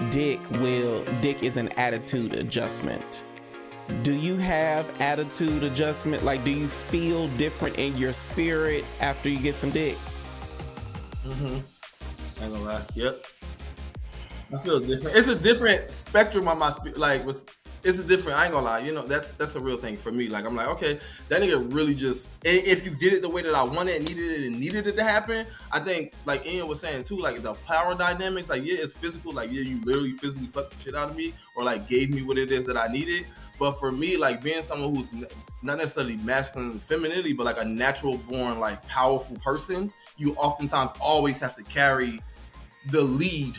Dick is an attitude adjustment. Do you have attitude adjustment? Like, do you feel different in your spirit after you get some dick? I ain't gonna lie. Yep. I feel different. It's a different spectrum on my spirit. Like, it's a different. I ain't gonna lie. You know, that's a real thing for me. Like, I'm like, okay, that nigga really just. If you did it the way that I wanted and needed it to happen, I think, like Ian was saying too, like the power dynamics. Like, yeah, it's physical. Like, yeah, you literally physically fucked the shit out of me, or like gave me what it is that I needed. But for me, like being someone who's not necessarily masculine and femininity, but like a natural born, like powerful person, you oftentimes always have to carry the lead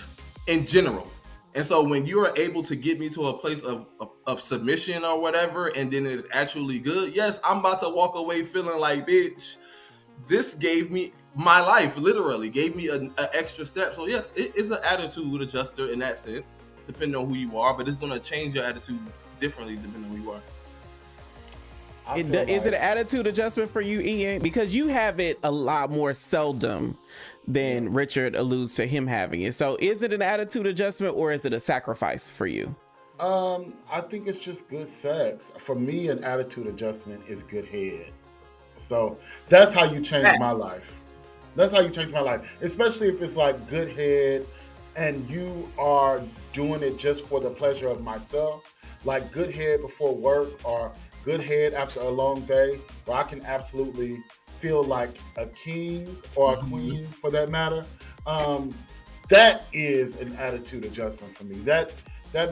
in general. And so when you're able to get me to a place of submission or whatever, and then it's actually good, yes, I'm about to walk away feeling like, bitch, this gave me my life, literally gave me an extra step. So yes, it is an attitude adjuster in that sense, depending on who you are, but it's going to change your attitude differently depending on who you are. Is it an attitude adjustment for you, Ian? Because you have it a lot more seldom than Richard alludes to him having it. So is it an attitude adjustment or is it a sacrifice for you? I think it's just good sex. For me, an attitude adjustment is good head. So that's how you change my life. That's how you change my life. Especially if it's like good head and you are doing it just for the pleasure of myself. Like good head before work or good head after a long day, where I can absolutely feel like a king or a queen for that matter. That is an attitude adjustment for me. That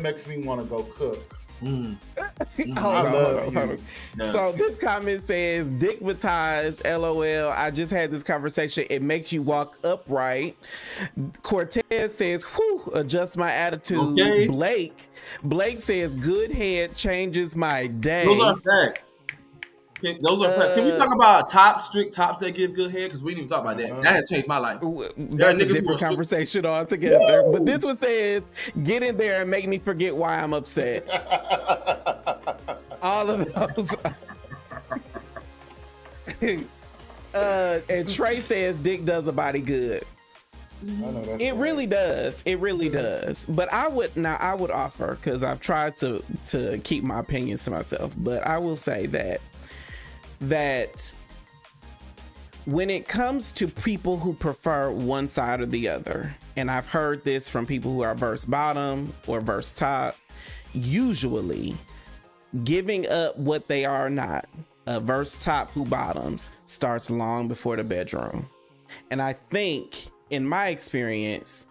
makes me want to go cook. Hold on. So this comment says, dickmatized, LOL. I just had this conversation. It makes you walk upright. Cortez says, whew, adjust my attitude. Okay. Blake says, good head changes my day. Those are facts. Those are facts. Can we talk about strict tops that give good head? Because we didn't even talk about that. That has changed my life. That's a different conversation altogether. Woo! But this one says, get in there and make me forget why I'm upset. All of those. And Trey says, dick does a body good. It really does. It really does. But I would offer, because I've tried to keep my opinions to myself, but I will say that when it comes to people who prefer one side or the other, and I've heard this from people who are verse bottom or verse top, usually giving up what they are not, a verse top who bottoms, starts long before the bedroom. And I think, in my experience,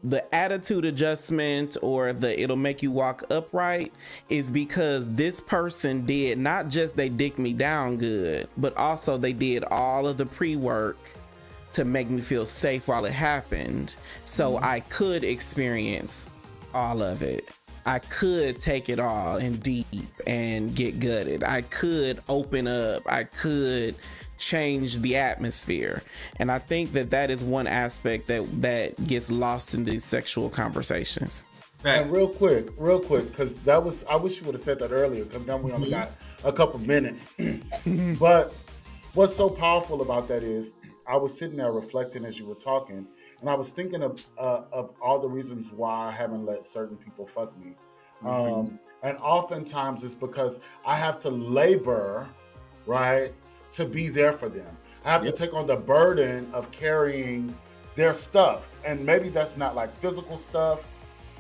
the attitude adjustment or the it'll make you walk upright is because this person did not just they dick me down good, but also they did all of the pre-work to make me feel safe while it happened. So I could experience all of it. I could take it all in deep and get gutted. I could open up. I could change the atmosphere. And I think that is one aspect that gets lost in these sexual conversations. And real quick, because I wish you would have said that earlier, because now we only got a couple minutes. But what's so powerful about that is I was sitting there reflecting as you were talking, and I was thinking of all the reasons why I haven't let certain people fuck me. And oftentimes it's because I have to labor, right, to be there for them. I have to take on the burden of carrying their stuff. And maybe that's not like physical stuff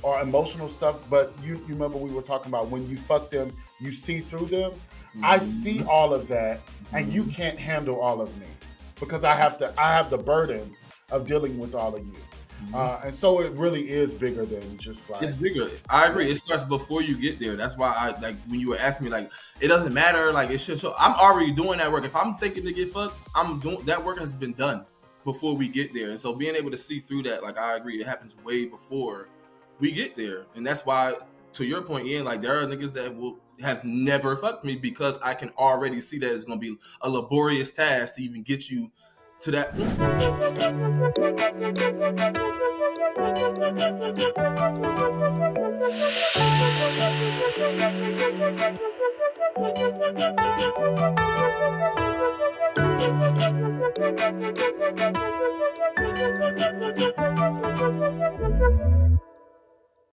or emotional stuff, but you remember we were talking about when you fuck them, you see through them. I see all of that, and you can't handle all of me because I have the burden of dealing with all of you. And so it really is bigger than just like... It's bigger. I agree. It starts before you get there. That's why I, like, when you were asking me, like, it doesn't matter. Like, it should show. I'm already doing that work. If I'm thinking to get fucked, I'm doing that work has been done before we get there. And so being able to see through that, like, I agree, it happens way before we get there. And that's why, to your point, Ian, like, there are niggas that have never fucked me because I can already see that it's going to be a laborious task to even get you to that point.